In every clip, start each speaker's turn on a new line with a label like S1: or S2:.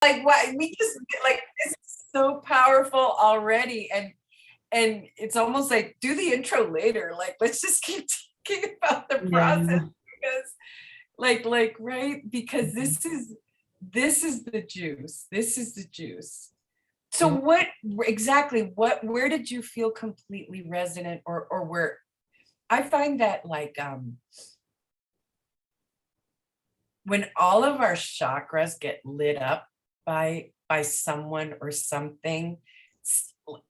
S1: like why we just like this is so powerful already. And it's almost like do the intro later. Like let's just keep talking about the process because like right, because this is the juice. This is the juice. So what exactly where did you feel completely resonant or where I find that like when all of our chakras get lit up by someone or something,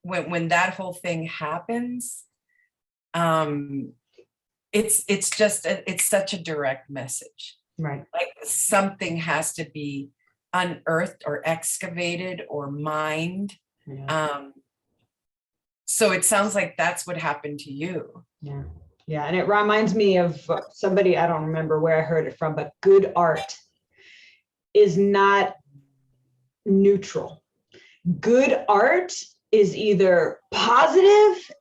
S1: when that whole thing happens, it's just it's such a direct message,
S2: right?
S1: Like something has to be unearthed or excavated or mined. So it sounds like that's what happened to you.
S2: Yeah, and it reminds me of somebody, I don't remember where I heard it from, but good art is not neutral. Good art is either positive,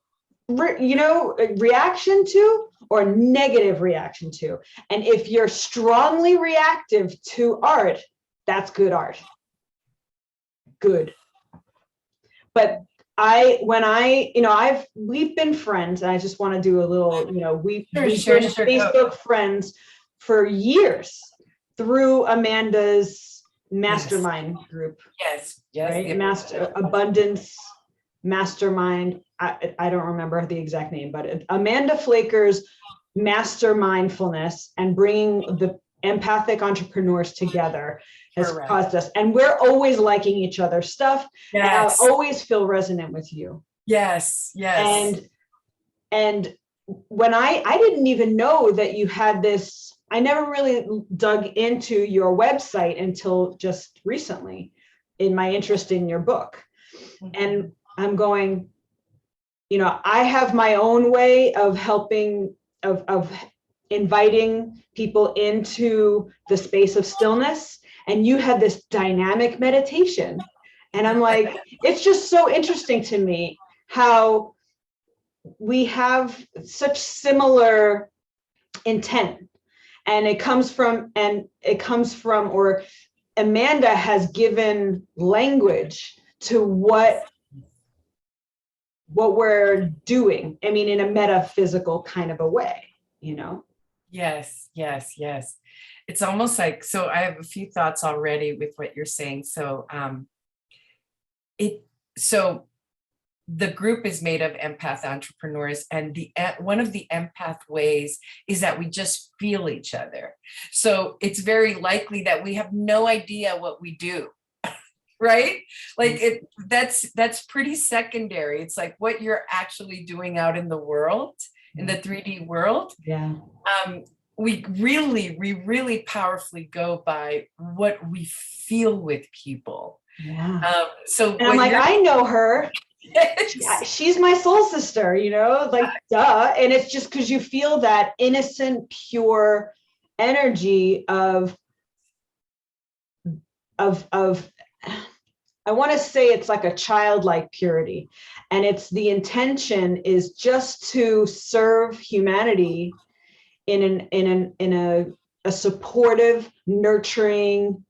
S2: reaction to, or negative reaction to. And if you're strongly reactive to art, that's good art. Good. But we've been friends, and I just want to do a little, we've been Facebook friends for years through Amanda's mastermind group.
S1: Yes.
S2: Right? Abundance Mastermind. I don't remember the exact name, but Amanda Flaker's Master Mindfulness and bringing the empathic entrepreneurs together has caused us, and we're always liking each other's stuff. And I always feel resonant with you.
S1: Yes.
S2: And when I didn't even know that you had this, I never really dug into your website until just recently in my interest in your book. And I'm going, I have my own way of helping, of inviting people into the space of stillness. And you had this dynamic meditation. And I'm like, it's just so interesting to me how we have such similar intent. And it comes from, or Amanda has given language to what we're doing. I mean, in a metaphysical kind of a way, Yes.
S1: It's almost like, so I have a few thoughts already with what you're saying. So, so the group is made of empath entrepreneurs, and one of the empath ways is that we just feel each other. So it's very likely that we have no idea what we do. Right? Like that's pretty secondary. It's like what you're actually doing out in the world, in the 3D world.
S2: Yeah.
S1: We really powerfully go by what we feel with people.
S2: Yeah.
S1: So
S2: and I'm like, I know her. She's my soul sister, like duh. And it's just because you feel that innocent, pure energy of I want to say it's like a childlike purity, and it's the intention is just to serve humanity in a supportive, nurturing,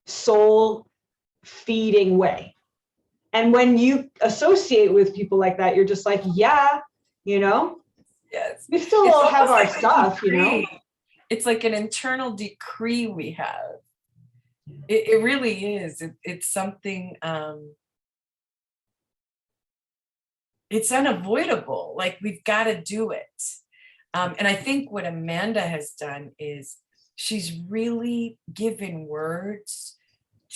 S2: soul feeding way. And when you associate with people like that, you're just like, yes, we still all have our stuff,
S1: It's like an internal decree we have. It really is. It's something, it's unavoidable. Like we've got to do it. And I think what Amanda has done is she's really given words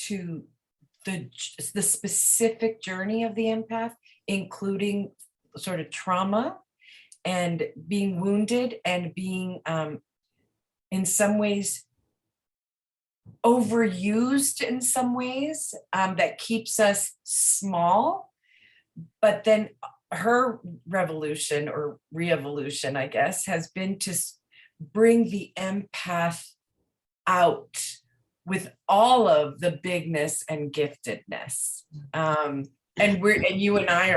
S1: to the specific journey of the empath, including sort of trauma and being wounded and being in some ways overused in some ways, that keeps us small. But then her revolution or re-evolution, I guess, has been to bring the empath out with all of the bigness and giftedness. And you and I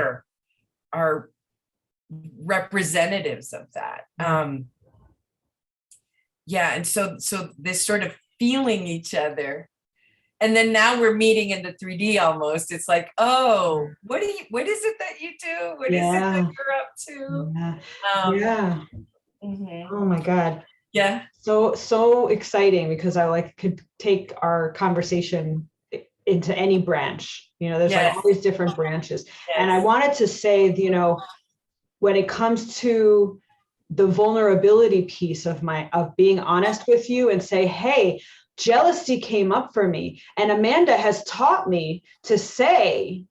S1: are representatives of that. And so this sort of feeling each other. and then now we're meeting in the 3D almost. It's like, oh, what is it that you do? What is it that you're up to?
S2: Yeah. Oh my God.
S1: Yeah.
S2: So exciting, because I could take our conversation into any branch. There's like all these different branches. And I wanted to say, when it comes to the vulnerability piece of being honest with you and say, hey, jealousy came up for me. And Amanda has taught me to say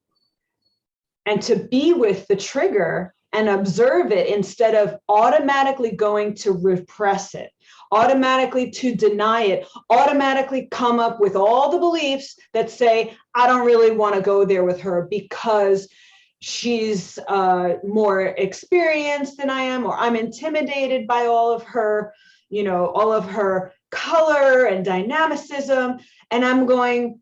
S2: and to be with the trigger and observe it instead of automatically going to repress it, automatically to deny it, automatically come up with all the beliefs that say, I don't really want to go there with her because she's more experienced than I am, or I'm intimidated by all of her color and dynamicism. And I'm going,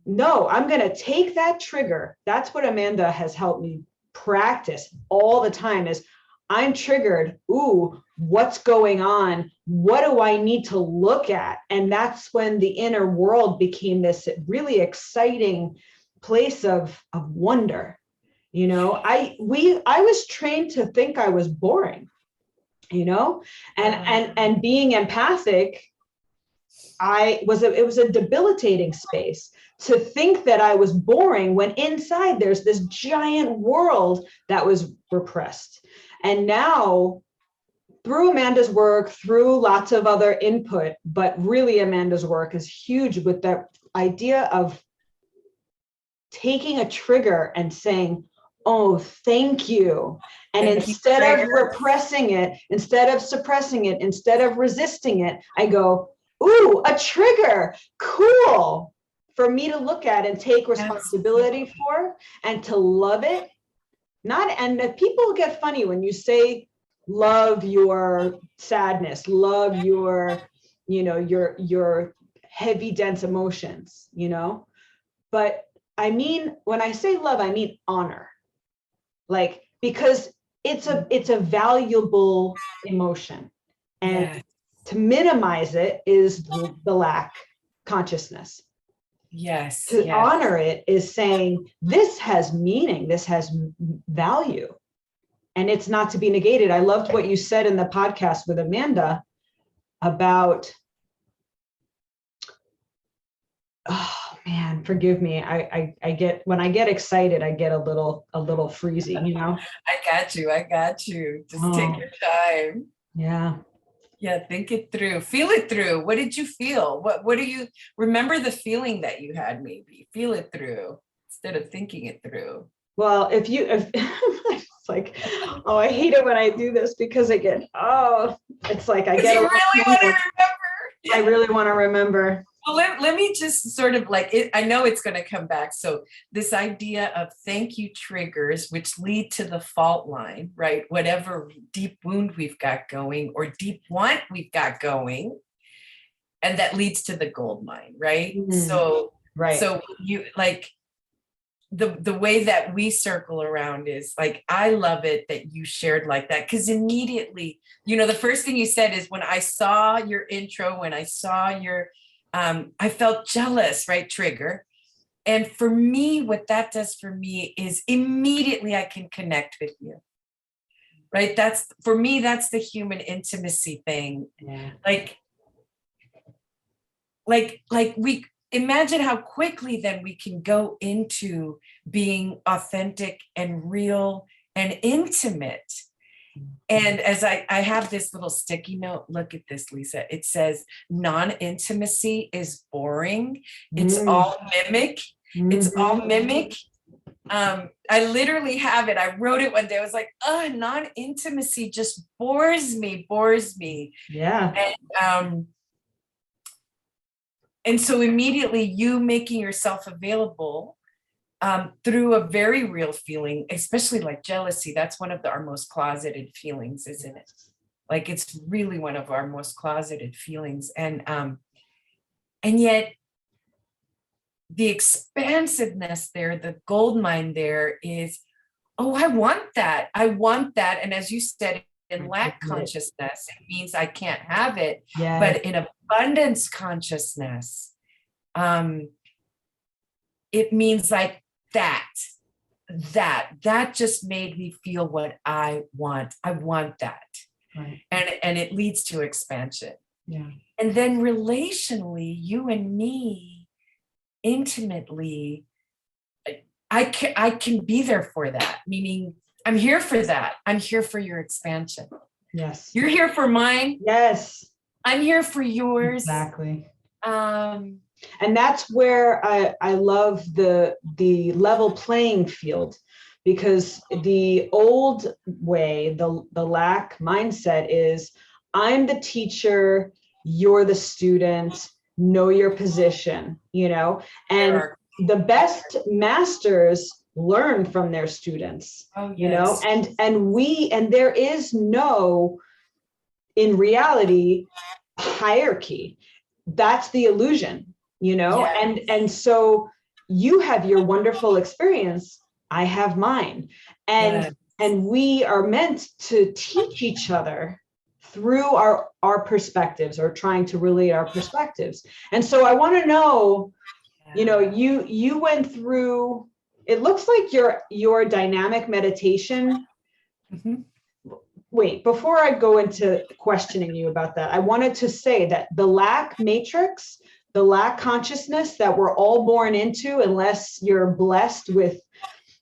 S2: no, I'm going to take that trigger. That's what Amanda has helped me practice all the time is I'm triggered. Ooh, what's going on? What do I need to look at? And that's when the inner world became this really exciting place of wonder. I was trained to think I was boring, and being empathic, it was a debilitating space to think that I was boring when inside there's this giant world that was repressed. And now through Amanda's work, through lots of other input, but really Amanda's work is huge with that idea of taking a trigger and saying, oh, thank you. And instead of repressing it, instead of suppressing it, instead of resisting it, I go, ooh, a trigger, cool, for me to look at and take responsibility for and to love it. And people get funny when you say, love your sadness, love your heavy, dense emotions, but I mean, when I say love, I mean honor, because it's a valuable emotion, and to minimize it is the lack consciousness. To honor it is saying, this has meaning, this has value, and it's not to be negated. I loved what you said in the podcast with Amanda about, oh man, forgive me. I get, when I get excited, I get a little freezy,
S1: I got you. Just take your time. Yeah, think it through, feel it through. What did you feel? What do you remember the feeling that you had? Maybe feel it through instead of thinking it through.
S2: Well, if it's like, oh, I hate it when I do this because I get, it's like I get.
S1: You really want to remember.
S2: I really want to remember.
S1: Well, let me just sort of I know it's going to come back. So this idea of thank you triggers, which lead to the fault line, right? Whatever deep wound we've got going or deep want we've got going, and that leads to the gold mine, right? So you the way that we circle around is I love it that you shared like that, because immediately, the first thing you said is when I saw your intro, when I saw your I felt jealous, right? Trigger. And for me, what that does for me is immediately I can connect with you, right? That's, for me, that's the human intimacy thing.
S2: Yeah.
S1: We imagine how quickly then we can go into being authentic and real and intimate. And as I have this little sticky note, look at this, Lisa. It says, non-intimacy is boring. It's all mimic. It's all mimic. I literally have it. I wrote it one day. I was like, non-intimacy just bores me.
S2: Yeah.
S1: And so immediately you making yourself available through a very real feeling, especially like jealousy. That's one of our most closeted feelings, isn't it? It's really one of our most closeted feelings. And yet the expansiveness there, the gold mine there is, I want that. And as you said, in lack consciousness, it means I can't have it. But in abundance consciousness, it means like that just made me feel what I want. I want that.
S2: Right.
S1: And it leads to expansion.
S2: Yeah.
S1: And then relationally, you and me intimately, I can be there for that, meaning I'm here for that. I'm here for your expansion.
S2: Yes.
S1: You're here for mine.
S2: Yes.
S1: I'm here for yours.
S2: Exactly.
S1: And
S2: that's where I love the level playing field, because the old way, the lack mindset is, I'm the teacher, you're the student, know your position, and the best masters learn from their students, and there is no, in reality, hierarchy. That's the illusion, and so you have your wonderful experience, I have mine, and we are meant to teach each other through our perspectives, or trying to relate our perspectives. And so I want to know, you went through, it looks like your dynamic meditation.
S1: Mm-hmm.
S2: Wait, before I go into questioning you about that, I wanted to say that the lack matrix, the lack consciousness that we're all born into, unless you're blessed with,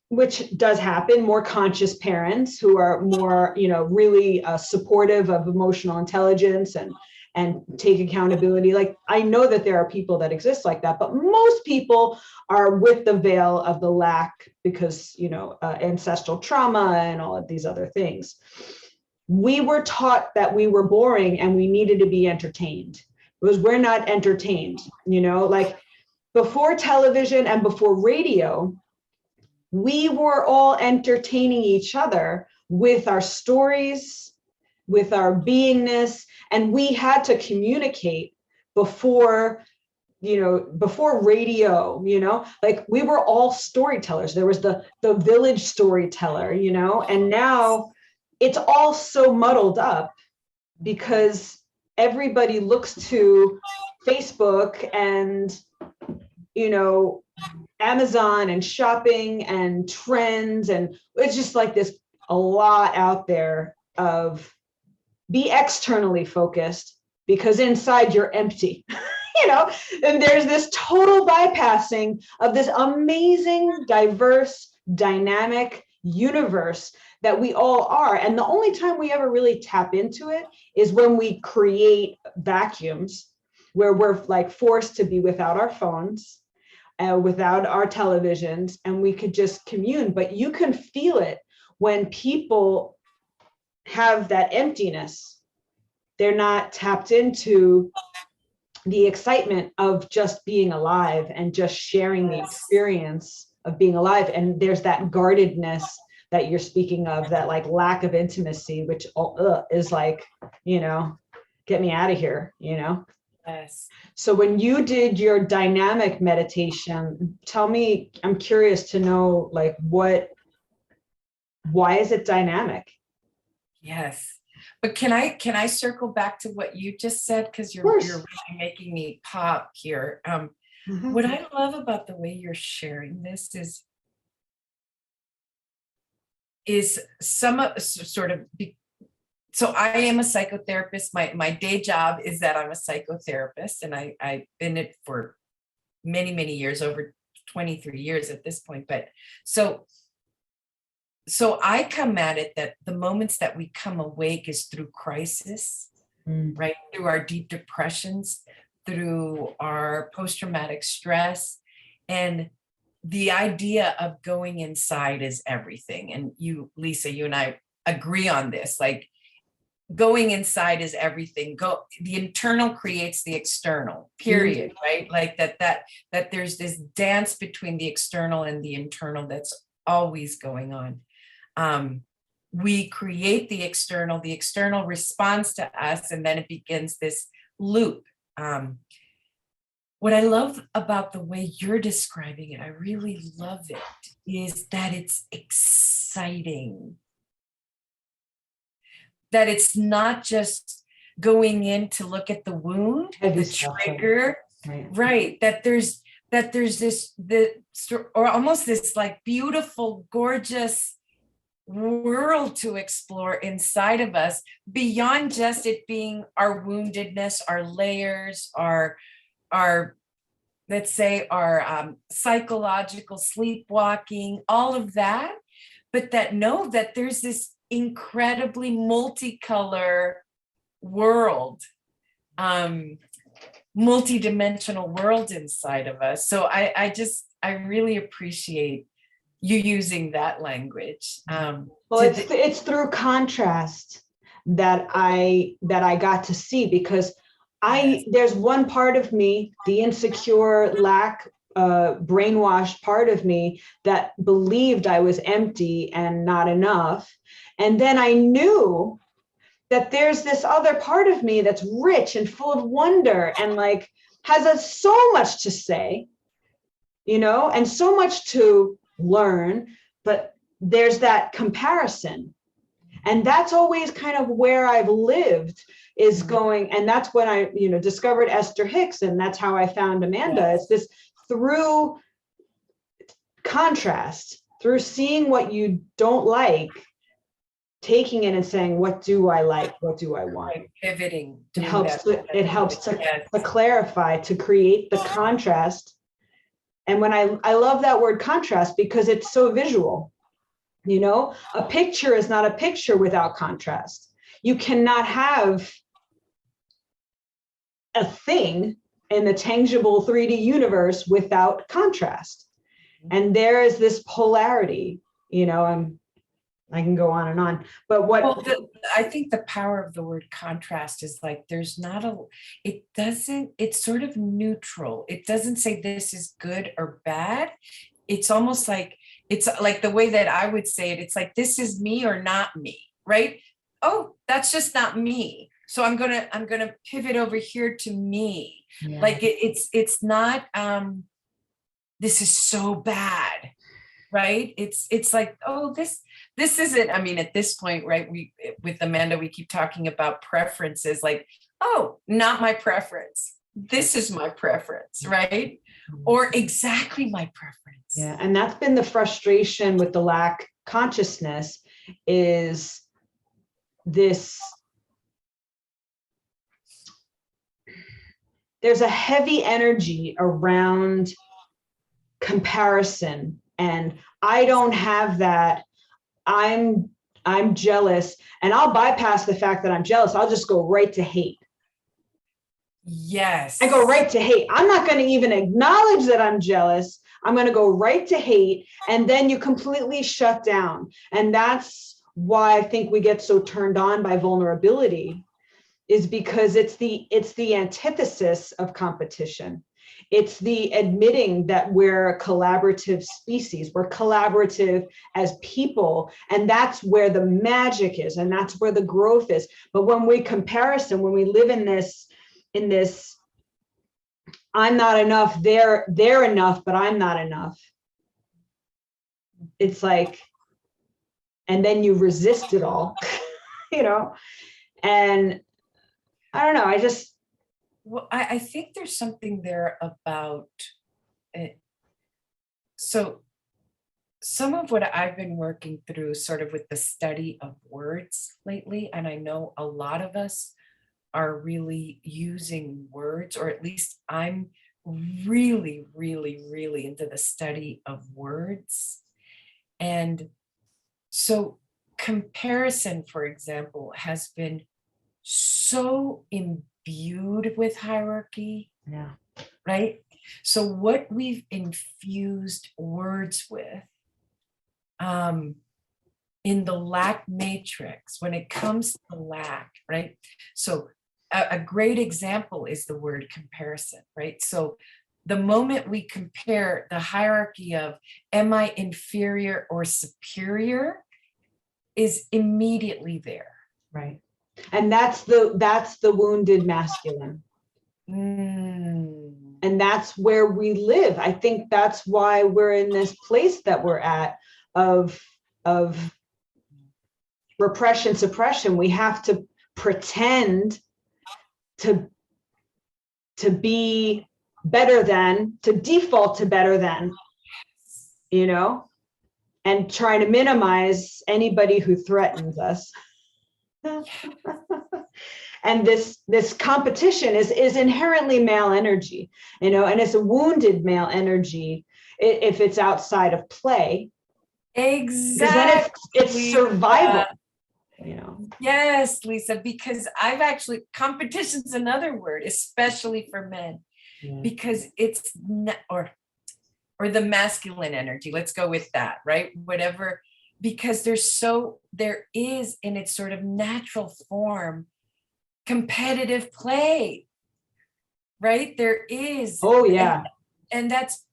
S2: which does happen, more conscious parents who are more, really supportive of emotional intelligence and take accountability. Like, I know that there are people that exist like that, but most people are with the veil of the lack because, ancestral trauma and all of these other things. We were taught that we were boring and we needed to be entertained, because we're not entertained, like before television and before radio, we were all entertaining each other with our stories, with our beingness, and we had to communicate before radio, like we were all storytellers. There was the village storyteller, and now it's all so muddled up because everybody looks to Facebook and, Amazon and shopping and trends. And it's just like this, a lot out there of be externally focused, because inside you're empty, and there's this total bypassing of this amazing, diverse, dynamic universe that we all are. And the only time we ever really tap into it is when we create vacuums where we're like forced to be without our phones, without our televisions, and we could just commune. But you can feel it when people have that emptiness. They're not tapped into the excitement of just being alive and just sharing the experience of being alive. And there's that guardedness that you're speaking of, that like lack of intimacy, which is like, get me out of here,
S1: Yes.
S2: So when you did your dynamic meditation, tell me, I'm curious to know, like, why is it dynamic?
S1: Yes. But can I circle back to what you just said? Because you're really making me pop here. What I love about the way you're sharing this is some sort of, so I am a psychotherapist. My day job is that I'm a psychotherapist, and I've been it for many, many years, over 23 years at this point. But so I come at it that the moments that we come awake is through crisis, right? Through our deep depressions, through our post-traumatic stress. And the idea of going inside is everything. And you, Lisa, you and I agree on this, like going inside is everything. The internal creates the external, period, right? Like that there's this dance between the external and the internal that's always going on. We create the external responds to us, and then it begins this loop. What I love about the way you're describing it, I really love it, is that it's exciting. That it's not just going in to look at the wound, the trigger, right? That there's that there's or almost this like beautiful, gorgeous world to explore inside of us, beyond just it being our woundedness, our layers, our let's say our psychological sleepwalking, all of that, but that know that there's this incredibly multicolor world, multidimensional world inside of us. So I really appreciate you using that language.
S2: Well, it's through contrast that I got to see, because there's one part of me, the insecure, brainwashed part of me, that believed I was empty and not enough. And then I knew that there's this other part of me that's rich and full of wonder and like has so much to say, and so much to learn, but there's that comparison. And that's always kind of where I've lived, is going, and that's when I, discovered Esther Hicks, and that's how I found Amanda. Yes. It's this through contrast, through seeing what you don't like, taking it and saying, what do I like? What do I want?
S1: Like pivoting.
S2: It helps to clarify, to create the contrast. And when I love that word contrast, because it's so visual. A picture is not a picture without contrast. You cannot have a thing in the tangible 3D universe without contrast. And there is this polarity, I can go on and on, but
S1: I think the power of the word contrast is like, it's sort of neutral. It doesn't say this is good or bad. It's almost like, it's like the way that I would say it. It's like, this is me or not me, right? Oh, that's just not me. So I'm gonna pivot over here to me. Yeah. Like it's not, this is so bad, right? It's like, oh, this isn't, I mean, at this point, right, with Amanda, we keep talking about preferences, like, oh, not my preference. This is my preference, right? Or exactly my preference.
S2: Yeah, and that's been the frustration with the lack consciousness, is this, there's a heavy energy around comparison, and I don't have that. I'm jealous, and I'll bypass the fact that I'm jealous. I'll just go right to hate.
S1: Yes.
S2: I go right to hate. I'm not going to even acknowledge that I'm jealous. I'm going to go right to hate, and then you completely shut down. And that's why I think we get so turned on by vulnerability, is because it's the antithesis of competition. It's the admitting that we're a collaborative species. We're collaborative as people, and that's where the magic is, and that's where the growth is. But when we when we live in this, I'm not enough, they're enough, but I'm not enough. It's like, and then you resist it all, and I don't know,
S1: well, I think there's something there about it. So some of what I've been working through sort of with the study of words lately, and I know a lot of us are really using words, or at least I'm really, really, really into the study of words. And so comparison, for example, has been so imbued with hierarchy.
S2: Yeah.
S1: Right? So what we've infused words with, in the lack matrix, when it comes to lack, right? So a great example is the word comparison, right? So the moment we compare, the hierarchy of am I inferior or superior is immediately there.
S2: Right. And that's the wounded masculine. And that's where we live. I think that's why we're in this place that we're at of repression, suppression. We have to pretend to be better than, to default to better than, you know, and try to minimize anybody who threatens us. And this competition is inherently male energy, you know, and it's a wounded male energy if it's outside of play.
S1: Exactly.
S2: Because then it's survival, you know.
S1: Yes, Lisa, because I've actually, competition's another word, especially for men, because it's not, or the masculine energy, let's go with that, right? Whatever, because there is in its sort of natural form competitive play, right? There is.
S2: Oh yeah.
S1: And that's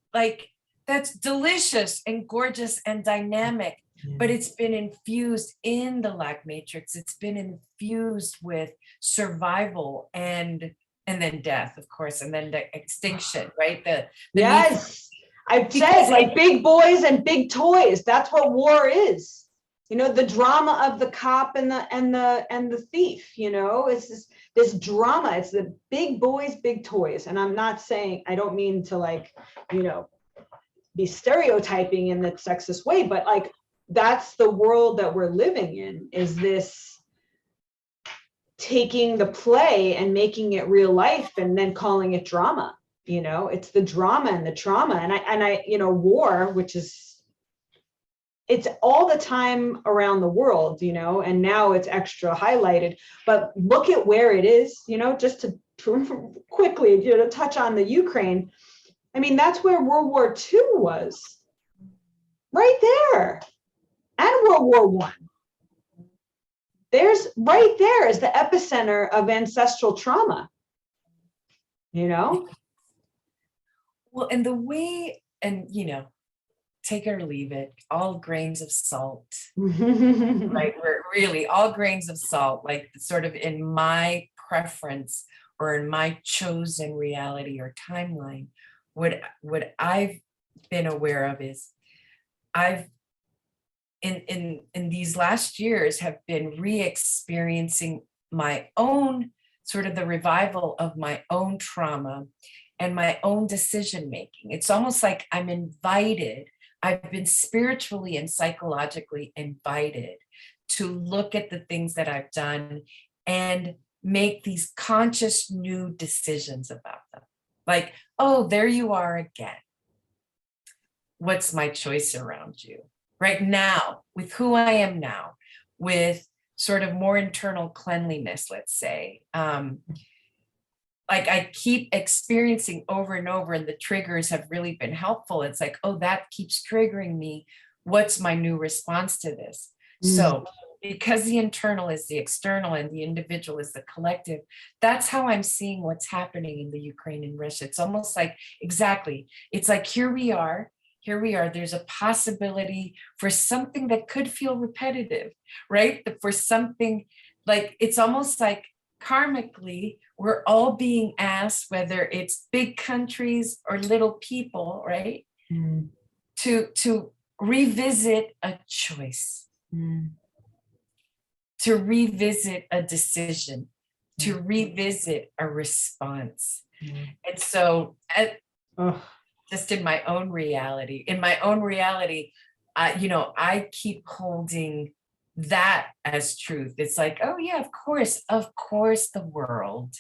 S1: delicious and gorgeous and dynamic, but it's been infused in the lack matrix. It's been infused with survival and then death, of course, and then the extinction, right? The
S2: yes, I've said, like, big boys and big toys. That's what war is. You know, the drama of the cop and the thief, you know, it's this drama. It's the big boys, big toys. And I'm not saying, I don't mean to, like, you know, be stereotyping in the sexist way, but like, that's the world that we're living in, is this taking the play and making it real life and then calling it drama. You know, it's the drama and the trauma. And I, you know, war, which is, it's all the time around the world, you know, and now it's extra highlighted, but look at where it is, you know, just to quickly, you know, to touch on the Ukraine. I mean, that's where World War II was, right there, and World War One. There's right there is the epicenter of ancestral trauma, you know?
S1: Well, and the way, and you know, take it or leave it, all grains of salt, right? We're really all grains of salt, like sort of in my preference or in my chosen reality or timeline. What I've been aware of is I've in these last years have been re-experiencing my own sort of the revival of my own trauma and my own decision making. It's almost like I'm invited, I've been spiritually and psychologically invited to look at the things that I've done and make these conscious new decisions about them. Like, oh, there you are again. What's my choice around you right now, with who I am now, with sort of more internal cleanliness, let's say. Like I keep experiencing over and over, and the triggers have really been helpful. It's like, oh, that keeps triggering me. What's my new response to this? So because the internal is the external and the individual is the collective, that's how I'm seeing what's happening in the Ukraine and Russia. It's almost like, exactly, it's like, here we are, there's a possibility for something that could feel repetitive, right? For something like, it's almost like karmically, we're all being asked, whether it's big countries or little people, right? To revisit a choice, to revisit a decision, to revisit a response. And so just in my own reality, you know, I keep holding that as truth. It's like, oh yeah, of course the world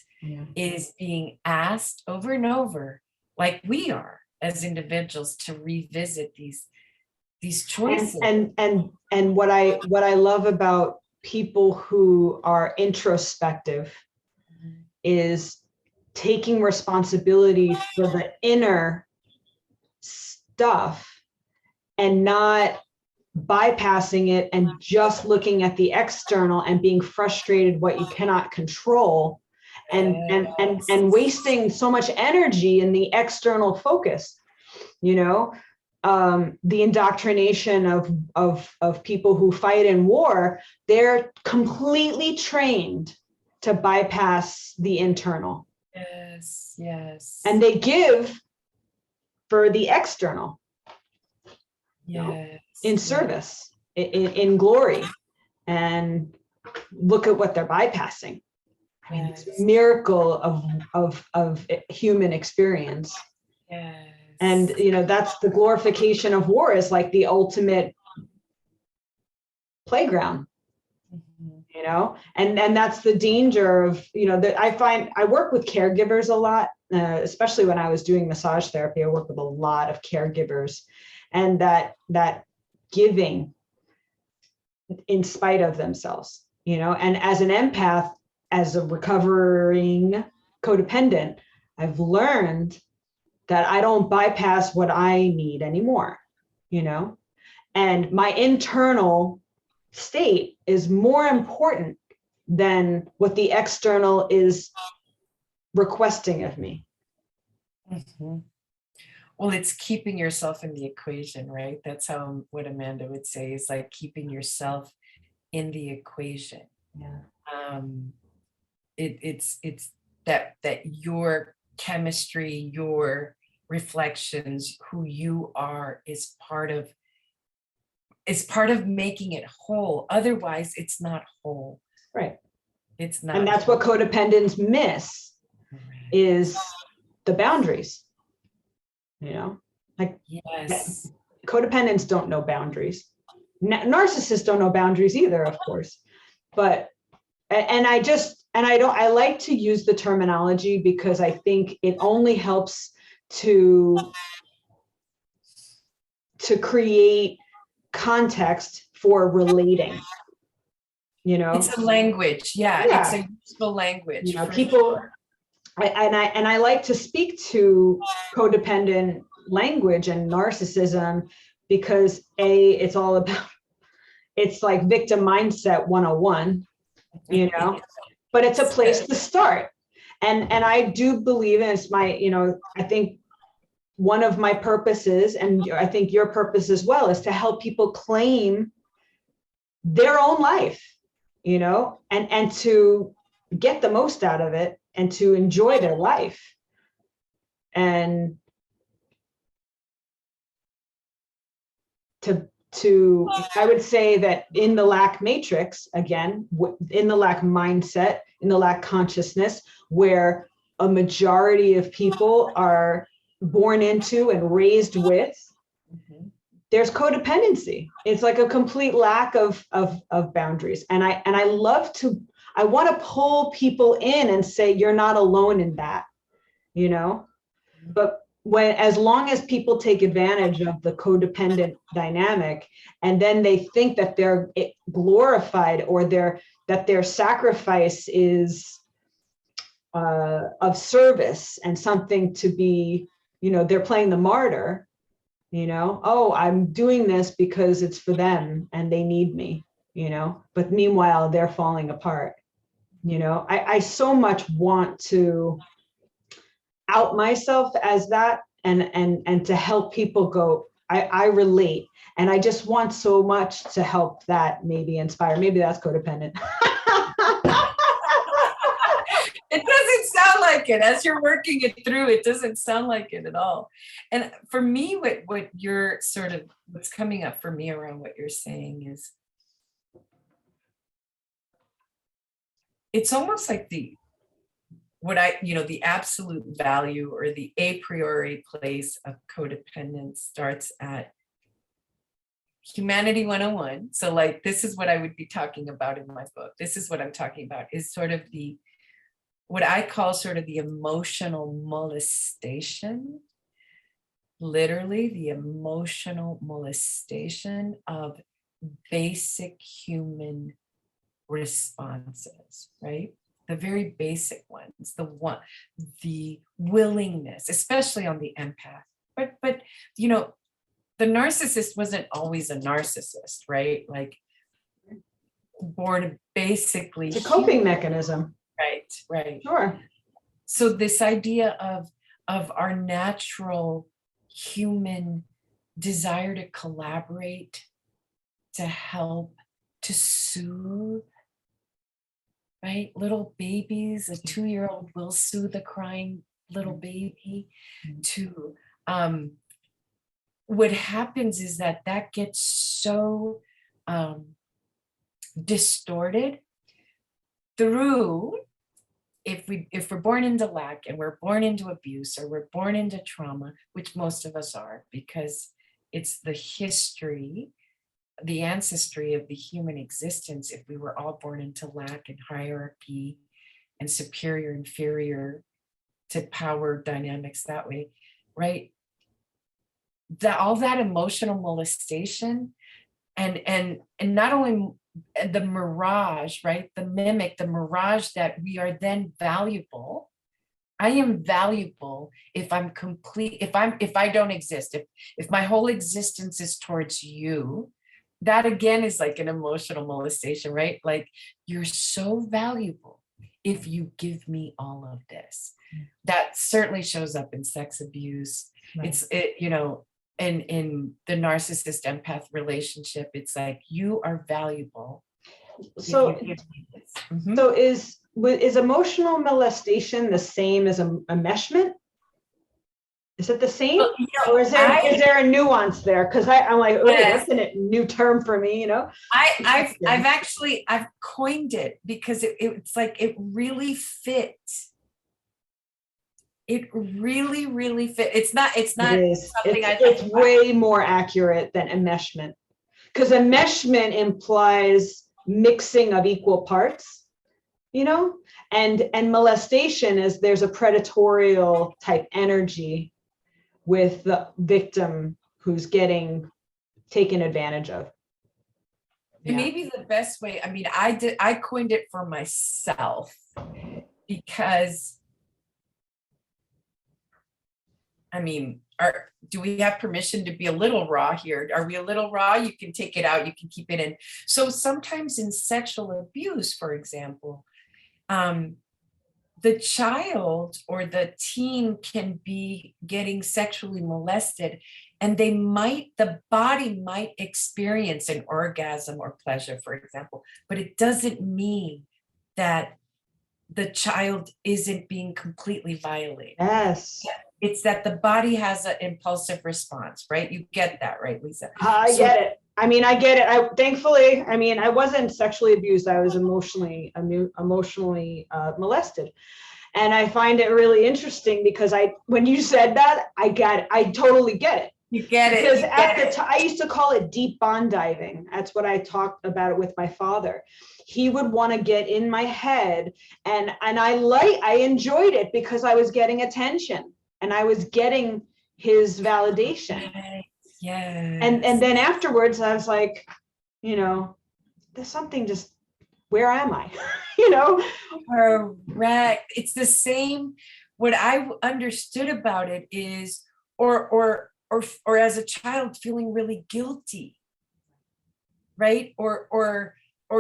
S1: is being asked over and over, like we are as individuals, to revisit these choices.
S2: And what I love about people who are introspective is taking responsibility for the inner stuff and not bypassing it and just looking at the external and being frustrated what you cannot control, and wasting so much energy in the external focus, you know. The indoctrination of people who fight in war, they're completely trained to bypass the internal.
S1: Yes.
S2: And they give for the external. In service, in glory, and look at what they're bypassing. I mean, this
S1: Yes.
S2: miracle of human experience.
S1: Yes.
S2: And, you know, that's the glorification of war, is like the ultimate playground, you know, and that's the danger of, you know, that I find. I work with caregivers a lot, especially when I was doing massage therapy. I work with a lot of caregivers, and that giving in spite of themselves, you know, and as an empath, as a recovering codependent, I've learned that I don't bypass what I need anymore, you know, and my internal state is more important than what the external is requesting of me.
S1: Mm-hmm. Well, it's keeping yourself in the equation, right? That's how what Amanda would say is like keeping yourself in the equation.
S2: Yeah.
S1: Um, it's that your chemistry, your reflections, who you are is part of making it whole. Otherwise, it's not whole.
S2: Right.
S1: It's
S2: And
S1: not
S2: that's
S1: whole.
S2: what codependents miss, is the boundaries, you know, like
S1: Yes.
S2: codependents don't know boundaries. Narcissists don't know boundaries either, of course. But, and I like to use the terminology because I think it only helps to create context for relating, you know.
S1: It's a language. Yeah, it's
S2: Yeah,
S1: a useful language
S2: you know,
S1: for
S2: people,
S1: sure.
S2: I like to speak to codependent language and narcissism because it's all about, it's like victim mindset 101, you know, but it's a place to start. And I do believe, and it's my, you know, I think one of my purposes, and I think your purpose as well, is to help people claim their own life, you know, and to get the most out of it and to enjoy their life. And I would say that in the lack matrix, again, in the lack mindset, in the lack consciousness, where a majority of people are born into and raised with, there's codependency. It's like a complete lack of boundaries. And I love to, I want to pull people in and say, you're not alone in that, you know. But as long as people take advantage of the codependent dynamic, and then they think that they're glorified, or that their sacrifice is of service and something to be, you know, they're playing the martyr, you know, oh, I'm doing this because it's for them and they need me, you know, but meanwhile they're falling apart, you know. I so much want to out myself as that, and to help people go, I relate, and I just want so much to help that maybe inspire. Maybe that's codependent.
S1: It doesn't sound like it. As you're working it through, it doesn't sound like it at all. And for me, what you're sort of, what's coming up for me around what you're saying is, it's almost like the absolute value or the a priori place of codependence starts at Humanity 101. So like, this is what I would be talking about in my book. This is what I'm talking about, is sort of what I call sort of the emotional molestation, literally the emotional molestation of basic human responses, right? The very basic ones, the willingness, especially on the empath. But you know, the narcissist wasn't always a narcissist, right? Like, born basically
S2: It's a coping mechanism.
S1: Right.
S2: Sure.
S1: So this idea of our natural human desire to collaborate, to help, to soothe, right? Little babies, a 2-year-old will soothe a crying little baby. To what happens is that gets so distorted through if we're born into lack and we're born into abuse or we're born into trauma, which most of us are, because it's the history, the ancestry of the human existence, if we were all born into lack and hierarchy and superior, inferior to power dynamics that way, right? That all that emotional molestation and not only the mirage, right? The mimic, the mirage that we are then valuable. I am valuable if I'm complete, if I don't exist, if my whole existence is towards you. That again is like an emotional molestation, right? Like, you're so valuable if you give me all of this. That certainly shows up in sex abuse.
S2: Right.
S1: In the narcissist empath relationship, it's like, you are valuable.
S2: So, so is emotional molestation the same as enmeshment? Is it the same?
S1: Well,
S2: or is there a nuance there? Because I'm like, oh, yes, that's a new term for me,
S1: I've coined it because it's like, it really fit. It really, really fit. It's not something
S2: it's way more accurate than enmeshment. Because enmeshment implies mixing of equal parts, and molestation is there's a predatorial type energy with the victim who's getting taken advantage of.
S1: And maybe the best way, I coined it for myself because do we have permission to be a little raw here? Are we a little raw? You can take it out, you can keep it in. So sometimes in sexual abuse, for example, the child or the teen can be getting sexually molested, and the body might experience an orgasm or pleasure, for example, but it doesn't mean that the child isn't being completely violated.
S2: Yes.
S1: It's that the body has an impulsive response, right? You get that, right, Lisa?
S2: I get it. I get it. Thankfully, I wasn't sexually abused. I was emotionally molested. And I find it really interesting because when you said that, I get it. I totally get it.
S1: You get it.
S2: Because at the time, I used to call it deep bond diving. That's what I talked about it with my father. He would want to get in my head, and I enjoyed it because I was getting attention and I was getting his validation.
S1: Yes.
S2: And then afterwards, I was like, there's something just, where am I?
S1: Correct. It's the same. What I understood about it is, or as a child feeling really guilty, right? Or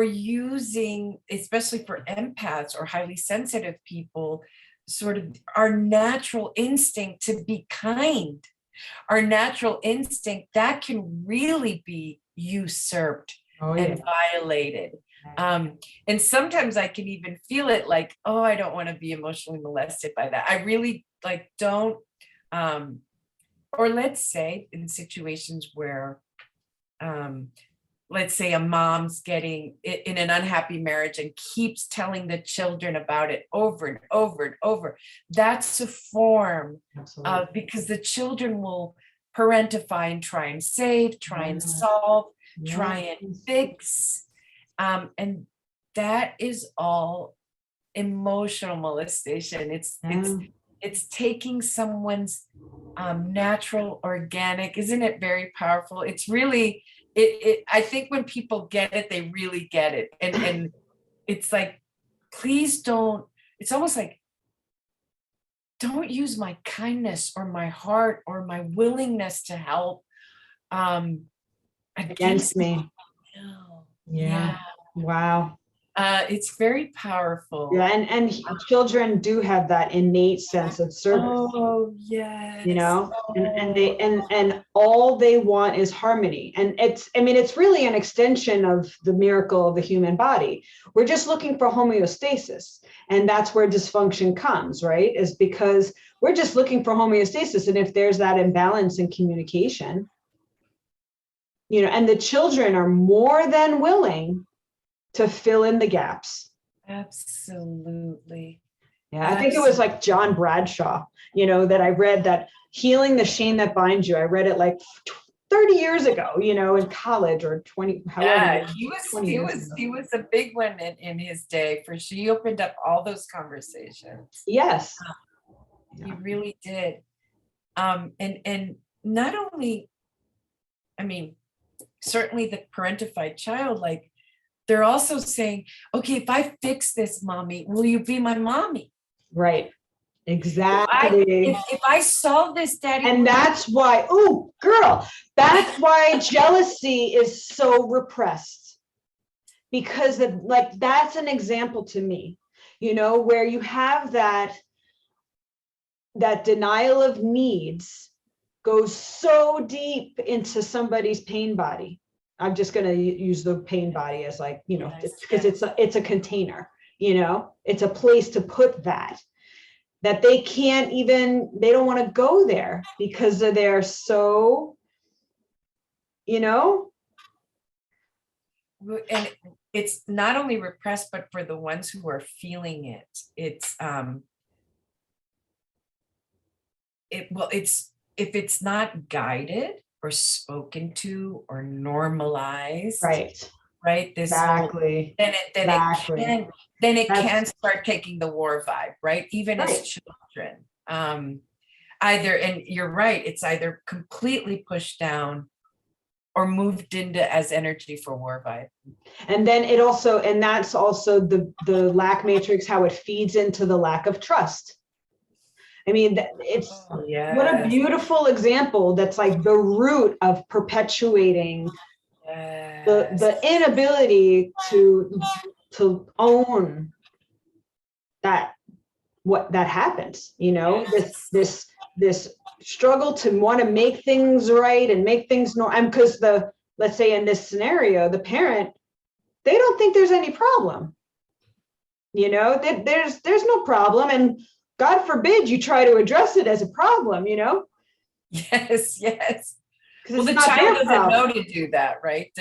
S1: using, especially for empaths or highly sensitive people, sort of our natural instinct to be kind, our natural instinct that can really be usurped and violated. And sometimes I can even feel it like, oh, I don't want to be emotionally molested by that. I really don't. Or let's say in situations where, let's say a mom's getting in an unhappy marriage and keeps telling the children about it over and over and over. That's a form of, because the children will parentify and try and save, try and solve, try and fix. And that is all emotional molestation. It's taking someone's natural, organic, isn't it very powerful? It's really, I think when people get it, they really get it. And it's like, please don't, it's almost like, don't use my kindness or my heart or my willingness to help
S2: against me. Yeah. Wow.
S1: It's very powerful.
S2: Yeah, and children do have that innate sense of service.
S1: Oh, yes.
S2: And all they want is harmony. And it's really an extension of the miracle of the human body. We're just looking for homeostasis. And that's where dysfunction comes, right? Is because we're just looking for homeostasis. And if there's that imbalance in communication, and the children are more than willing to fill in the gaps.
S1: Absolutely.
S2: Yeah, I think it was like John Bradshaw, that I read, that Healing the Shame That Binds You. I read it like 30 years ago, in college, or 20, however.
S1: Yeah, he was a big one in his day for sure. He opened up all those conversations.
S2: Yes.
S1: He really did. And not only, I mean, certainly the parentified child, like they're also saying, okay, if I fix this, mommy, will you be my mommy?
S2: Right. Exactly.
S1: If I solve this, daddy.
S2: And that's why, oh, girl, that's why jealousy is so repressed. Because that's an example to me, where you have that denial of needs goes so deep into somebody's pain body. I'm just going to use the pain body as because it's a container, it's a place to put that they can't even, they don't want to go there because they're so,
S1: and it's not only repressed, but for the ones who are feeling it, it's if it's not guided or spoken to or normalized, right, this
S2: exactly
S1: whole, then it can start taking the war vibe, right, even as children. Either, and you're right, it's either completely pushed down or moved into as energy for war vibe.
S2: And then it also, and that's also the lack matrix, how it feeds into the lack of trust. I mean, it's what a beautiful example. That's like the root of perpetuating the inability to own that, what that happens, this struggle to want to make things right and make things normal. Because let's say in this scenario, the parent, they don't think there's any problem, that there's no problem, and God forbid you try to address it as a problem,
S1: Yes. Well, the child doesn't know to do that, right?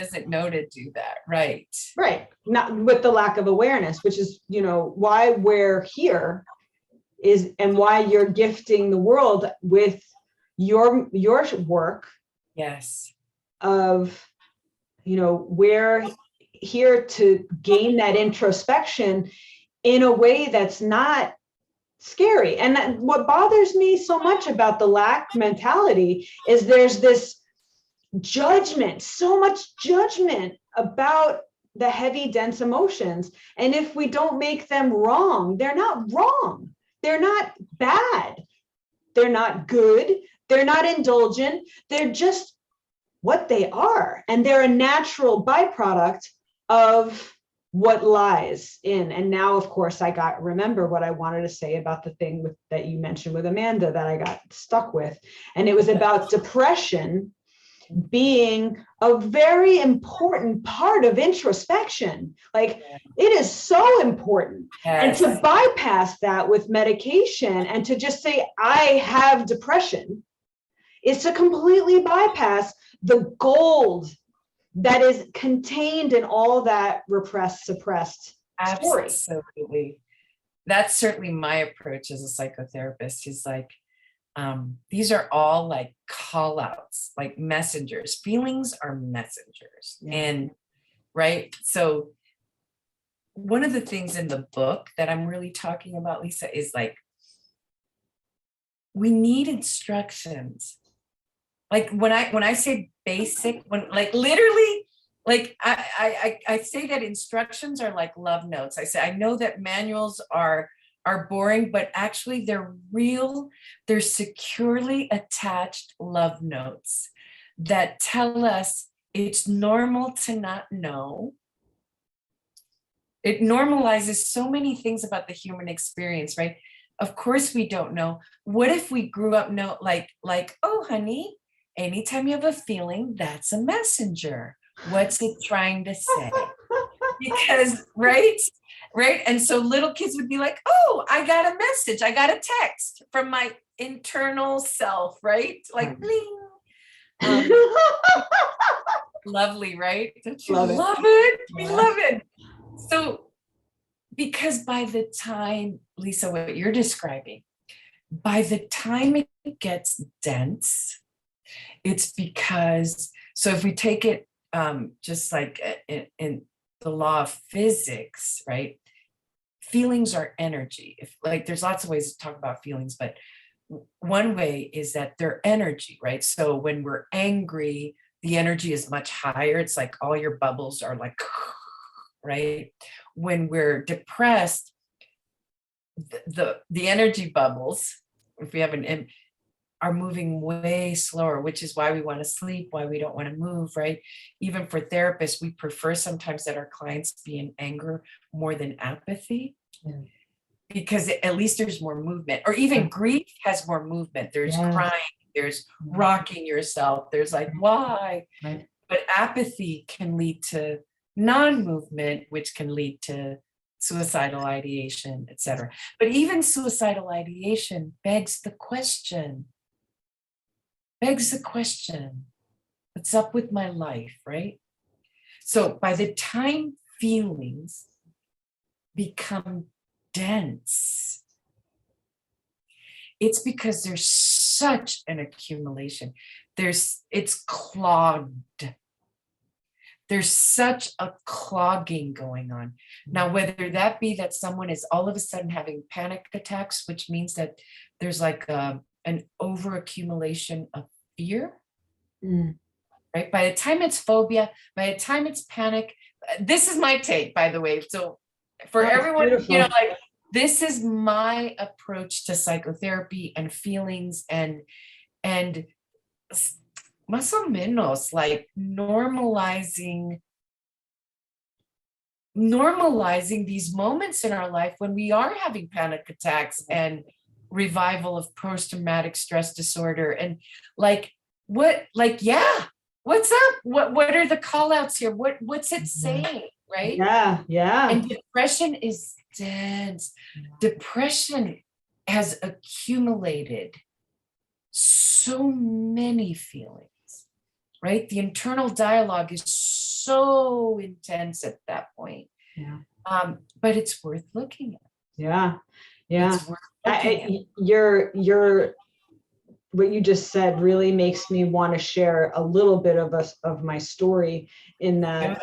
S1: Right.
S2: Not with the lack of awareness, which is, why we're here is, and why you're gifting the world with your work.
S1: Yes.
S2: Of, we're here to gain that introspection in a way that's not scary. And what bothers me so much about the lack mentality is there's this judgment, so much judgment about the heavy, dense emotions. And if we don't make them wrong, they're not wrong. They're not bad. They're not good. They're not indulgent. They're just what they are. And they're a natural byproduct of what lies in. And now, of course, remember what I wanted to say about the thing that you mentioned with Amanda that I got stuck with. And it was about depression being a very important part of introspection. Like, it is so important. Yes. And to bypass that with medication and to just say, I have depression, is to completely bypass the gold that is contained in all that repressed, suppressed story.
S1: Absolutely. That's certainly my approach as a psychotherapist. Is like, these are all like call outs, like messengers. Feelings are messengers. Yeah. And right. So one of the things in the book that I'm really talking about, Lisa, is like, we need instructions. Like when I say basic, when like literally, like I say that instructions are like love notes. I say, I know that manuals are boring, but actually they're securely attached love notes that tell us it's normal to not know. It normalizes so many things about the human experience, right? Of course we don't know. What if we grew up like, oh, honey, anytime you have a feeling, that's a messenger. What's it trying to say? Because, right? And so little kids would be like, oh, I got a message. I got a text from my internal self, right? Like, bling. Lovely, right? Don't you love it? We love it. So because by the time, Lisa, what you're describing, by the time it gets dense, it's because, so if we take it just like in the law of physics, right? Feelings are energy. If like, there's lots of ways to talk about feelings, but one way is that they're energy, right? So when we're angry, the energy is much higher. It's like all your bubbles are like, right? When we're depressed, the energy bubbles, if we have are moving way slower, which is why we want to sleep, why we don't want to move, right? Even for therapists, we prefer sometimes that our clients be in anger more than apathy.
S2: Yeah.
S1: Because at least there's more movement, or even grief has more movement. There's crying, there's rocking yourself, there's like, why?
S2: Right.
S1: But apathy can lead to non-movement, which can lead to suicidal ideation, etc. But even suicidal ideation begs the question, what's up with my life, right? So by the time feelings become dense, it's because there's such an accumulation. It's clogged. There's such a clogging going on. Now, whether that be that someone is all of a sudden having panic attacks, which means that there's like an overaccumulation of fear, right? By the time it's phobia, by the time it's panic, this is my take, by the way. So for everyone,
S2: beautiful.
S1: you know, like, this is my approach to psychotherapy and feelings and más o menos like normalizing these moments in our life when we are having panic attacks and revival of post-traumatic stress disorder. And like, what, like, yeah, what's up? What are the call outs here? What's it saying? Right?
S2: Yeah.
S1: And depression is dense. Depression has accumulated so many feelings, right? The internal dialogue is so intense at that point. But it's worth looking at.
S2: Yeah.
S1: It's worth looking
S2: at. What you just said really makes me want to share a little bit of my story in that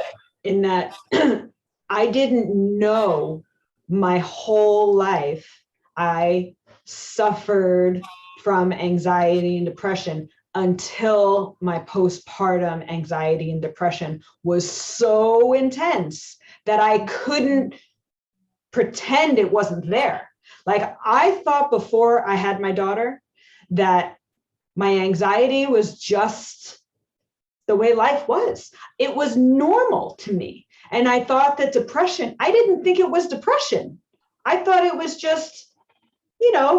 S2: I didn't know my whole life I suffered from anxiety and depression until my postpartum anxiety and depression was so intense that I couldn't pretend it wasn't there. Like, I thought before I had my daughter that my anxiety was just the way life was. It was normal to me. And I thought that depression, I didn't think it was depression. I thought it was just,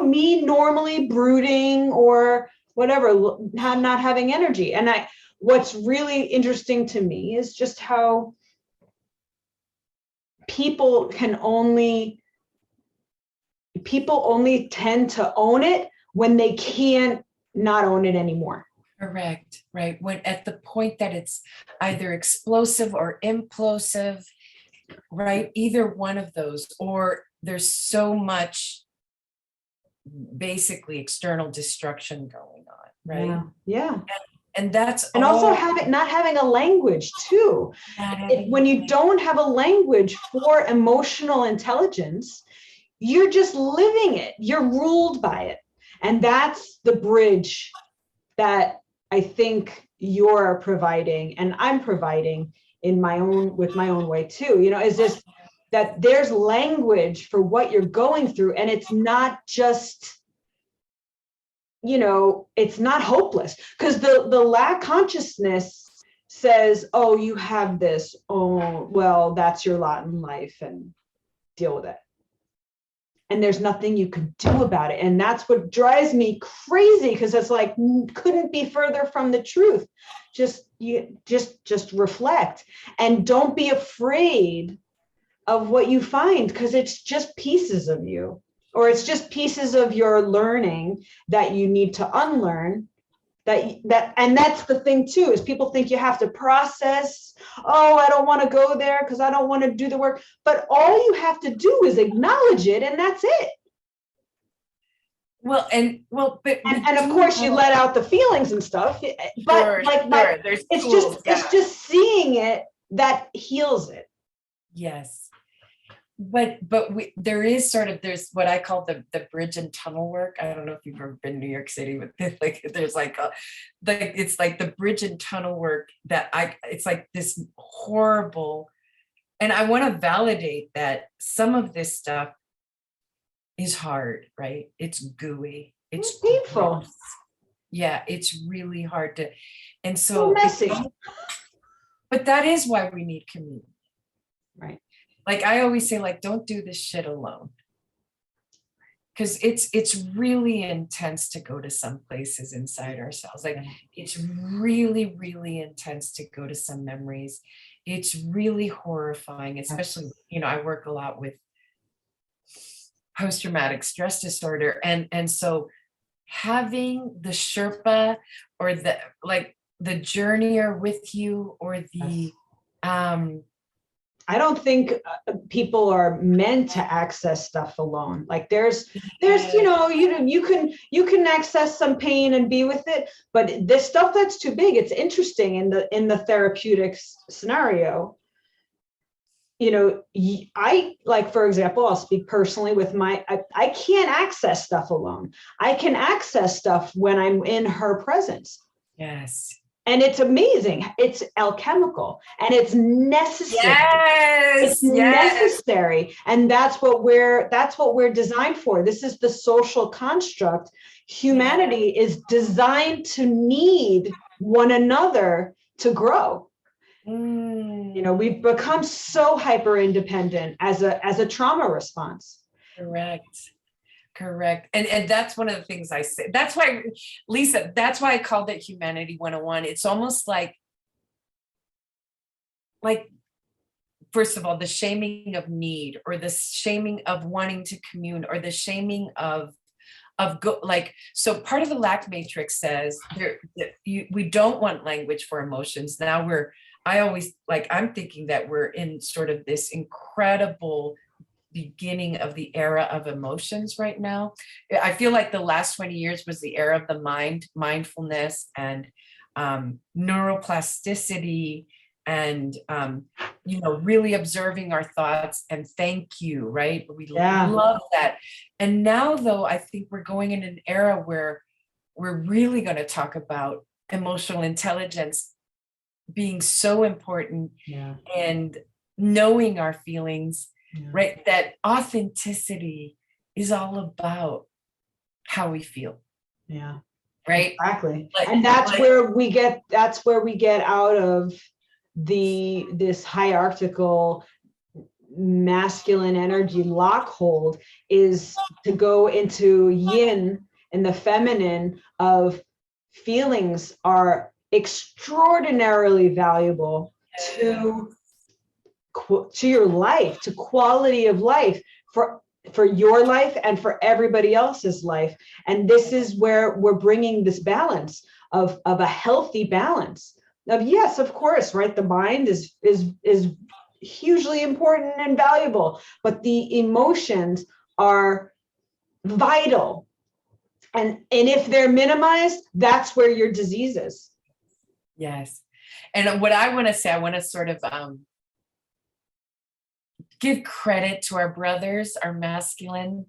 S2: me normally brooding or whatever, not having energy. And what's really interesting to me is just how people only tend to own it when they can't not own it anymore.
S1: Correct, right? When at the point that it's either explosive or implosive, right? Either one of those, or there's so much basically external destruction going on, right?
S2: Yeah.
S1: And that's
S2: also not having a language too. When you don't have a language for emotional intelligence, you're just living it. You're ruled by it. And that's the bridge that I think you're providing and I'm providing with my own way too, is this, that there's language for what you're going through. And it's not just, it's not hopeless, because the lack consciousness says, oh, you have this, oh, well, that's your lot in life and deal with it. And there's nothing you can do about it. And that's what drives me crazy, because it's like, couldn't be further from the truth. Just reflect and don't be afraid of what you find, because it's just pieces of you, or it's just pieces of your learning that you need to unlearn And that's the thing too, is people think you have to process, oh, I don't want to go there because I don't want to do the work. But all you have to do is acknowledge it, and that's it.
S1: But
S2: and of course you let out the feelings and stuff, but it's just seeing it that heals it.
S1: Yes. But there's what I call the bridge and tunnel work. I don't know if you've ever been to New York City, but there's it's like the bridge and tunnel work it's like this horrible, and I want to validate that some of this stuff is hard, right? It's gooey. It's
S2: painful.
S1: Gross. Yeah, it's really hard to, and
S2: so messy.
S1: But that is why we need community.
S2: Right.
S1: Like I always say, like, don't do this shit alone. Because it's really intense to go to some places inside ourselves. Like it's really, really intense to go to some memories. It's really horrifying, especially, I work a lot with post-traumatic stress disorder. And so having the Sherpa or the journeyer with you, or the
S2: I don't think people are meant to access stuff alone. Like there's you can access some pain and be with it, but this stuff that's too big, it's interesting in the therapeutics scenario. I, like, for example, I'll speak personally with I can't access stuff alone. I can access stuff when I'm in her presence.
S1: Yes.
S2: And it's amazing. It's alchemical and it's necessary.
S1: Yes.
S2: It's necessary. And that's what we're designed for. This is the social construct. Humanity is designed to need one another to grow. We've become so hyper independent as a trauma response.
S1: Correct. And that's one of the things I say. That's why, Lisa, that's why I called it Humanity 101. It's almost like, first of all, the shaming of need, or the shaming of wanting to commune, or the shaming of so part of the lack matrix says we don't want language for emotions. Now I'm thinking that we're in sort of this incredible beginning of the era of emotions right now. I feel like the last 20 years was the era of the mindfulness, and neuroplasticity, and really observing our thoughts, and thank you, right? We love that. And now, though, I think we're going in an era where we're really going to talk about emotional intelligence being so important, and knowing our feelings. Right, that authenticity is all about how we feel.
S2: Yeah,
S1: right,
S2: exactly. And that's where we get out of this hierarchical masculine energy lockhold, is to go into yin and the feminine of feelings are extraordinarily valuable to your life, to quality of life, for your life and for everybody else's life. And this is where we're bringing this balance of a healthy balance of, yes, of course, right, the mind is hugely important and valuable, but the emotions are vital, and if they're minimized, that's where your disease is.
S1: Yes. And what I want to say, I want to sort of give credit to our brothers, our masculine,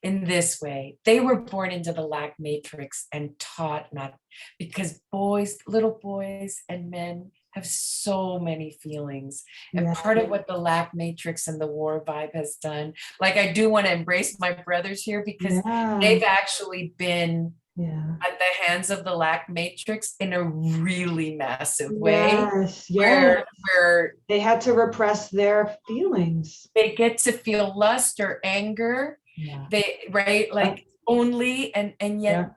S1: in this way. They were born into the lack matrix and taught not, because little boys and men have so many feelings. And part of what the lack matrix and the war vibe has done, I do want to embrace my brothers here, because they've actually been at the hands of the lack matrix in a really massive way. Where
S2: they had to repress their feelings.
S1: They get to feel lust or anger. Only, and yet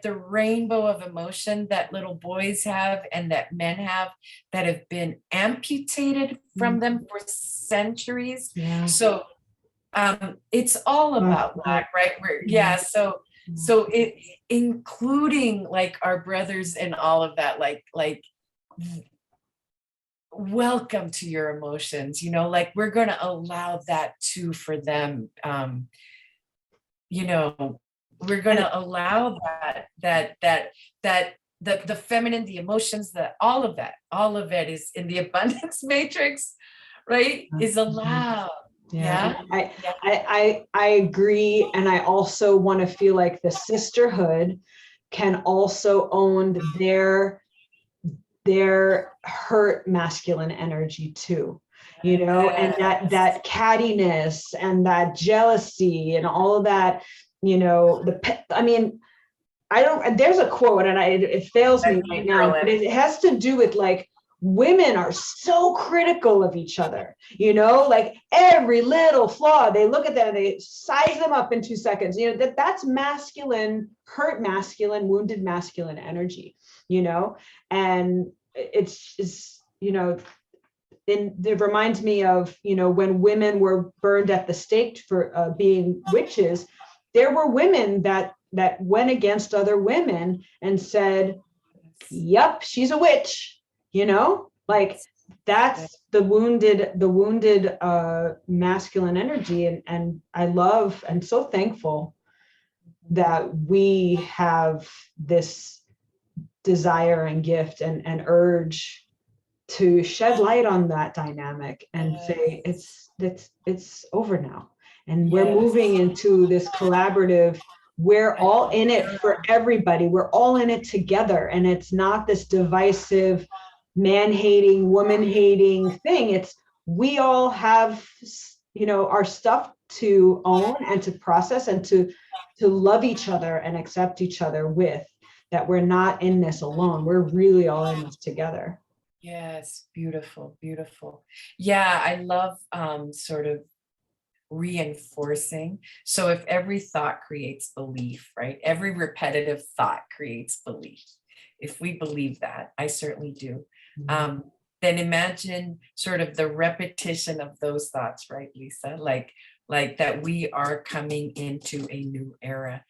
S1: the rainbow of emotion that little boys have and that men have, that have been amputated from them for centuries. So it's all about lack, right? So So it, including like our brothers and all of that, like welcome to your emotions, you know, like we're going to allow that too for them. You know, we're going to allow that the feminine, the emotions, that all of it is in the abundance matrix, right? Is allowed.
S2: Yeah,
S1: Yeah.
S2: I agree. And I also want to feel like the sisterhood can also own their hurt masculine energy too, you know, and that cattiness and that jealousy and all of that, you know, I mean, I don't, there's a quote and it fails me right now, but it has to do with like, women are so critical of each other, you know, like every little flaw, they look at that and they size them up in 2 seconds, you know, that's masculine, hurt masculine, wounded masculine energy, you know, and it's you know, it reminds me of, you know, when women were burned at the stake for being witches, there were women that went against other women and said, yep, she's a witch, you know, like that's the wounded masculine energy. And I love and so thankful that we have this desire and gift and urge to shed light on that dynamic and say it's over now, and we're moving into this collaborative, we're all in it for everybody, we're all in it together, and it's not this divisive man-hating, woman-hating thing. It's we all have, you know, our stuff to own and to process and to love each other and accept each other with, that we're not in this alone, we're really all in this together.
S1: Yes, beautiful, beautiful. Yeah, I love sort of reinforcing. So if every thought creates belief, right? Every repetitive thought creates belief. If we believe that, I certainly do. Then imagine sort of the repetition of those thoughts, right, Lisa? Like that we are coming into a new era.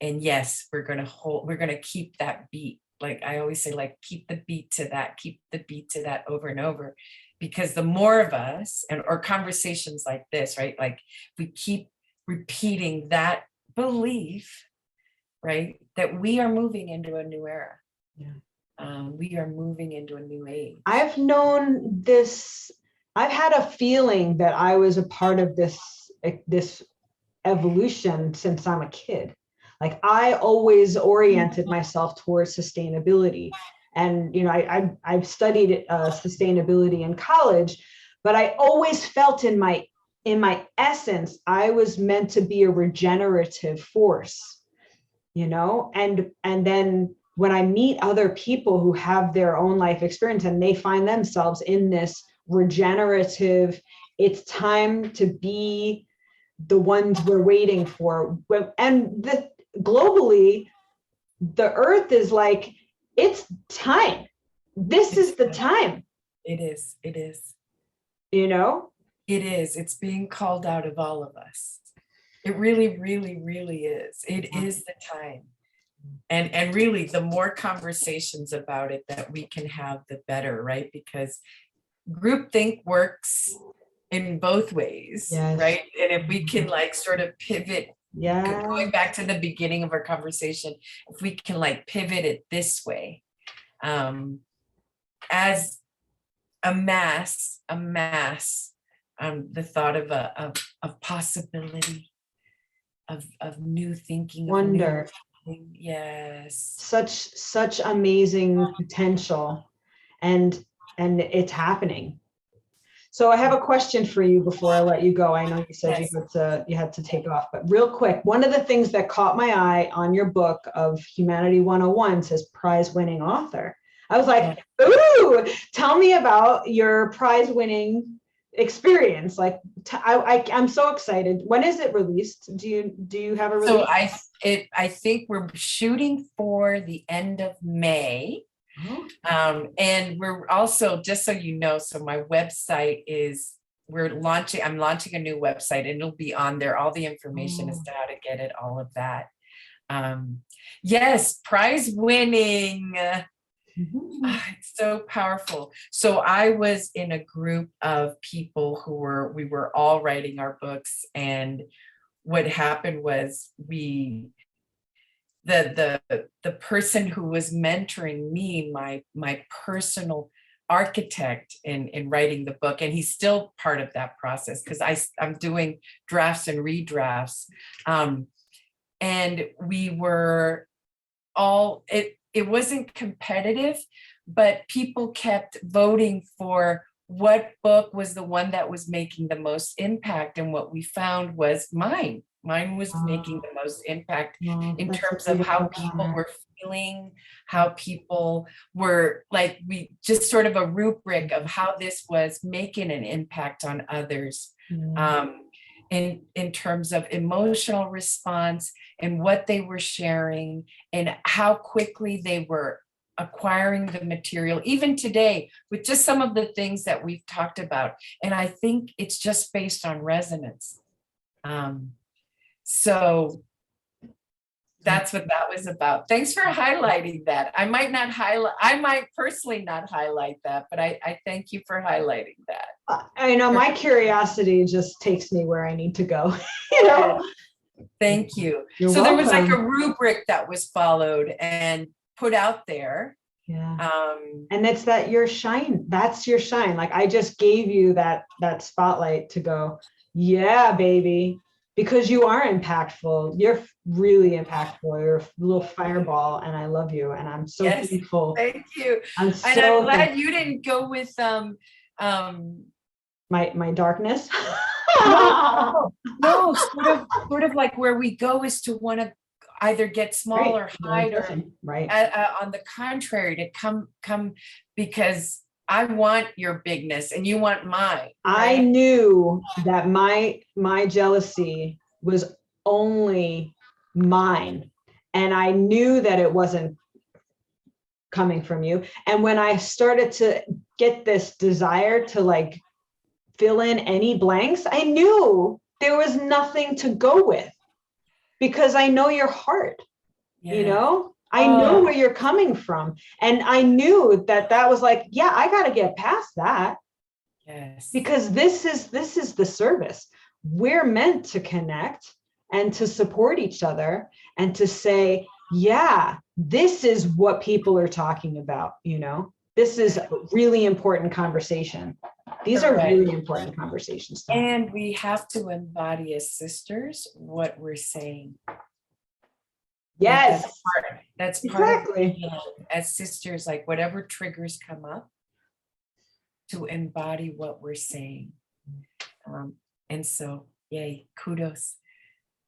S1: And yes, we're going to keep that beat. Like I always say, like, keep the beat to that over and over, because the more of us or conversations like this, right? Like we keep repeating that belief, right? That we are moving into a new era. Yeah. We are moving into a new age.
S2: I've known this, I've had a feeling that I was a part of this evolution since I'm a kid. Like I always oriented myself towards sustainability. And, you know, I've studied sustainability in college, but I always felt in my essence, I was meant to be a regenerative force, you know, and then when I meet other people who have their own life experience and they find themselves in this regenerative, it's time to be the ones we're waiting for. And globally, the earth is like, it's time. This is the time.
S1: It is.
S2: You know?
S1: It is. It's being called out of all of us. It really, really, really is. It is the time. And really, the more conversations about it that we can have, the better, right? Because groupthink works in both ways, right? And if we can like sort of pivot, going back to the beginning of our conversation, if we can like pivot it this way, as a mass, the thought of possibility, of new thinking,
S2: wonder.
S1: Yes.
S2: Such amazing potential, and it's happening. So I have a question for you before I let you go. I know you said you had to take off, but real quick, one of the things that caught my eye on your book of Humanity 101 says prize-winning author. I was like, ooh, tell me about your prize-winning experience. Like, I'm so excited. When is it released? Do you have a release?
S1: So I think we're shooting for the end of May. And we're also, just so you know, so my website is, I'm launching a new website, and it'll be on there, all the information as to how to get it, all of that. Yes, prize winning. It's so powerful. So I was in a group of people we were all writing our books, and what happened was the person who was mentoring me, my personal architect in writing the book, and he's still part of that process because I'm doing drafts and redrafts. And we were all, it wasn't competitive, but people kept voting for what book was the one that was making the most impact. And what we found was mine. Mine was making the most impact in terms of how people were feeling, how people were like, we just sort of a rubric of how this was making an impact on others. In terms of emotional response and what they were sharing and how quickly they were acquiring the material, even today, with just some of the things that we've talked about. And I think it's just based on resonance. So that's what that was about. Thanks for highlighting that. I might personally not highlight that, but I thank you for highlighting that.
S2: I know my curiosity just takes me where I need to go, you know?
S1: Thank you.
S2: You're
S1: so
S2: welcome.
S1: There was like a rubric that was followed and put out there.
S2: Yeah. And it's that your shine, that's your shine. Like I just gave you that spotlight to go, yeah, baby, because you are impactful. You're really impactful. You're a little fireball, and I love you. And I'm so thankful.
S1: Thank you.
S2: I'm
S1: glad thankful. You didn't go with
S2: my darkness.
S1: No, sort of like where we go is to want to either get small or hide, or on the contrary, to come because I want your bigness and you want mine.
S2: I knew that my jealousy was only mine, and I knew that it wasn't coming from you. And when I started to get this desire to like fill in any blanks, I knew there was nothing to go with, because I know your heart, you know? I know where you're coming from. And I knew that was like, yeah, I got to get past that.
S1: Yes.
S2: Because this is the service. We're meant to connect and to support each other and to say, yeah, this is what people are talking about, you know? This is a really important conversation. These are really important conversations.
S1: And we have to embody as sisters what we're saying.
S2: Yes,
S1: that's part
S2: exactly.
S1: Of, as sisters, like whatever triggers come up, to embody what we're saying. And so, yay, kudos.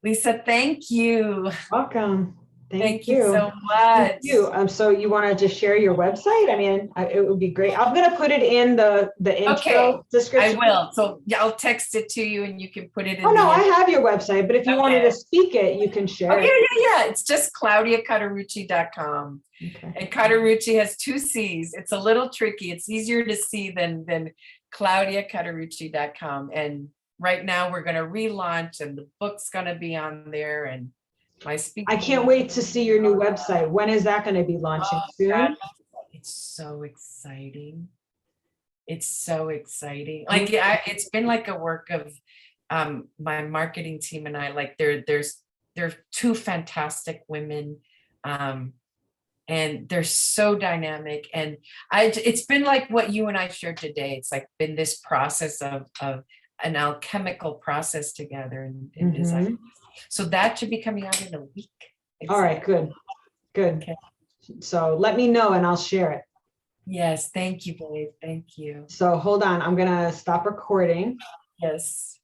S1: Lisa, thank you.
S2: Welcome.
S1: Thank you so much.
S2: Thank you. So you want to just share your website? I mean, it would be great. I'm going to put it in the intro description.
S1: I will. So I'll text it to you and you can put it in.
S2: Oh, no, I have your website, but if you wanted to speak it, you can share it.
S1: Yeah. It's just ClaudiaCatarucci.com.
S2: Okay.
S1: And Catarucci has 2 C's. It's a little tricky. It's easier to see than ClaudiaCatarucci.com. And right now we're going to relaunch, and the book's going to be on there, and my speaking.
S2: I can't wait to see your new website. When is that going to be launching? Soon?
S1: God. It's so exciting. It's so exciting. Like, yeah, it's been like a work of my marketing team and I. Like, there are 2 fantastic women, and they're so dynamic. And it's been like what you and I shared today. It's like been this process of an alchemical process together in design. So that should be coming out in a week.
S2: All right, good. Okay. So let me know and I'll share it.
S1: Yes, thank you, babe. Thank you.
S2: So hold on, I'm gonna stop recording.
S1: Yes.